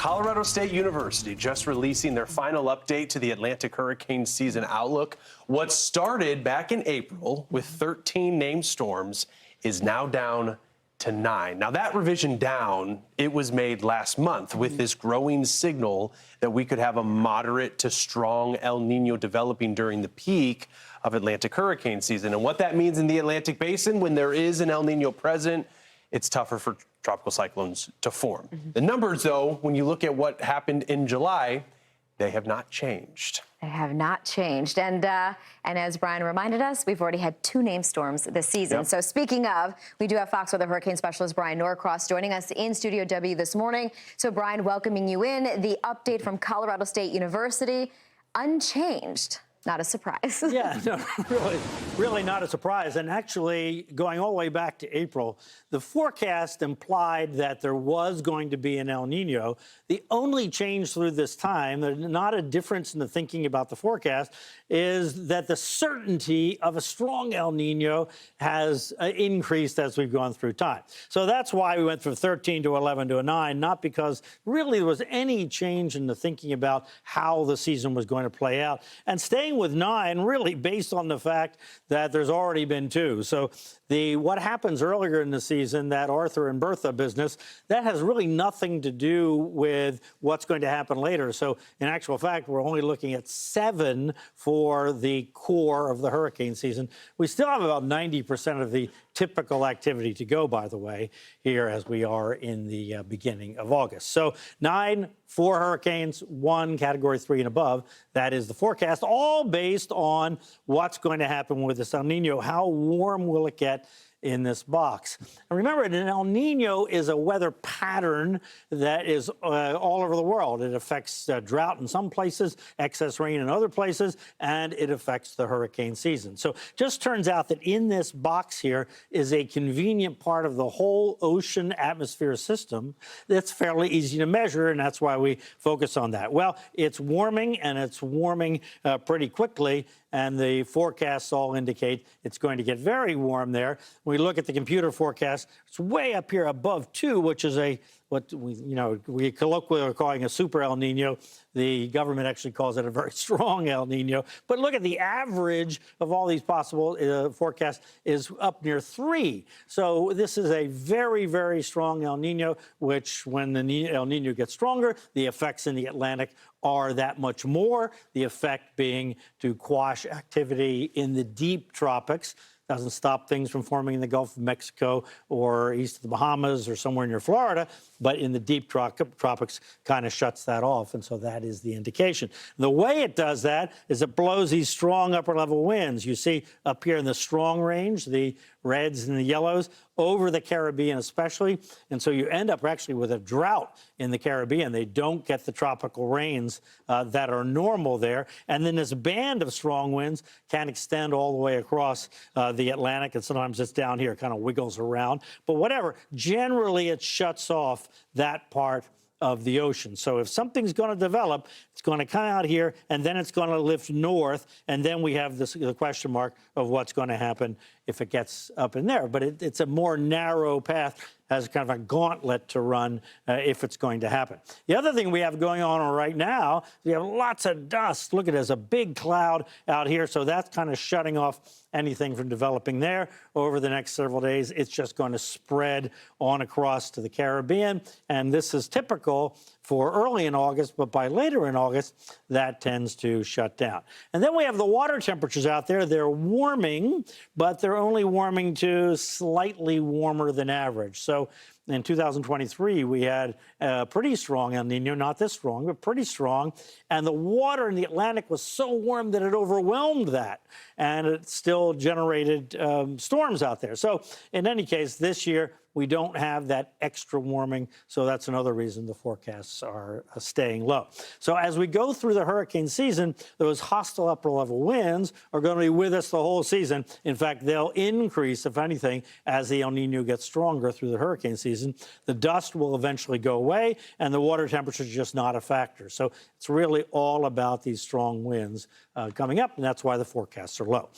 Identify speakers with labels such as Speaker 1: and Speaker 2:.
Speaker 1: Colorado State University just releasing their final update to the Atlantic hurricane season outlook. What started back in April with 13 named storms is now down to 9. Now, that revision down, it was made last month with this growing signal that we could have a moderate to strong El Niño developing during the peak of Atlantic hurricane season. And what that means in the Atlantic basin, when there is an El Niño present, it's tougher for tropical cyclones to form. The numbers, though, when you look at what happened in July, they have not changed.
Speaker 2: They have not changed. And as Bryan reminded us, we've already had 2 named storms this season.
Speaker 1: Yep.
Speaker 2: So speaking of, we do have Fox Weather hurricane specialist Bryan Norcross joining us in Studio W this morning. So Bryan, welcoming you in. The update from Colorado State University, unchanged. Not a surprise.
Speaker 3: Yeah, no, really not a surprise. And actually, going all the way back to April, the forecast implied that there was going to be an El Nino. The only change through this time, not a difference in the thinking about the forecast, is that the certainty of a strong El Nino has increased as we've gone through time. So that's why we went from 13 to 11 to a 9, not because really there was any change in the thinking about how the season was going to play out. And staying with 9 really based on the fact that there's already been 2. So what happens earlier in the season, that Arthur and Bertha business, that has really nothing to do with what's going to happen later. So in actual fact, we're only looking at 7 for the core of the hurricane season. We still have about 90% of the typical activity to go, by the way, here as we are in the beginning of August. So 9, 4 hurricanes, 1 Category 3 and above. That is the forecast, all based on what's going to happen with this El Nino. How warm will it get in this box? And remember, an El Nino is a weather pattern that is all over the world. It affects drought in some places, excess rain in other places, and it affects the hurricane season. So just turns out that in this box here is a convenient part of the whole ocean atmosphere system that's fairly easy to measure, and that's why we focus on that. Well, it's warming, and it's warming pretty quickly, and the forecasts all indicate it's going to get very warm there. When we look at the computer forecast, it's way up here above 2, which is what we colloquially are calling a super El Nino. The government actually calls it a very strong El Nino. But look at the average of all these possible forecasts is up near 3. So this is a very, very strong El Nino, which when the El Nino gets stronger, the effects in the Atlantic are that much more, the effect being to quash activity in the deep tropics. Doesn't stop things from forming in the Gulf of Mexico or east of the Bahamas or somewhere near Florida, but in the deep tropics kind of shuts that off, and so that is the indication. The way it does that is it blows these strong upper-level winds. You see up here in the strong range, the reds and the yellows, over the Caribbean especially, and so you end up actually with a drought in the Caribbean. They don't get the tropical rains that are normal there, and then this band of strong winds can extend all the way across the Atlantic, and sometimes it's down here, kind of wiggles around. But whatever, generally it shuts off that part of the ocean. So if something's going to develop, it's going to come out here, and then it's going to lift north, and then we have the question mark of what's going to happen if it gets up in there. But it's a more narrow path, has kind of a gauntlet to run if it's going to happen. The other thing we have going on right now, we have lots of dust. Look at it, there's a big cloud out here, so that's kind of shutting off anything from developing there. Over the next several days, it's just going to spread on across to the Caribbean, and this is typical for early in August, but by later in August, that tends to shut down. And then we have the water temperatures out there. They're warming, but they're only warming to slightly warmer than average. So in 2023, we had a pretty strong El Nino, not this strong, but pretty strong. And the water in the Atlantic was so warm that it overwhelmed that. And it still generated storms out there. So in any case, this year, we don't have that extra warming, so that's another reason the forecasts are staying low. So as we go through the hurricane season, those hostile upper-level winds are going to be with us the whole season. In fact, they'll increase, if anything, as the El Nino gets stronger through the hurricane season. The dust will eventually go away, and the water temperature is just not a factor. So it's really all about these strong winds coming up, and that's why the forecasts are low.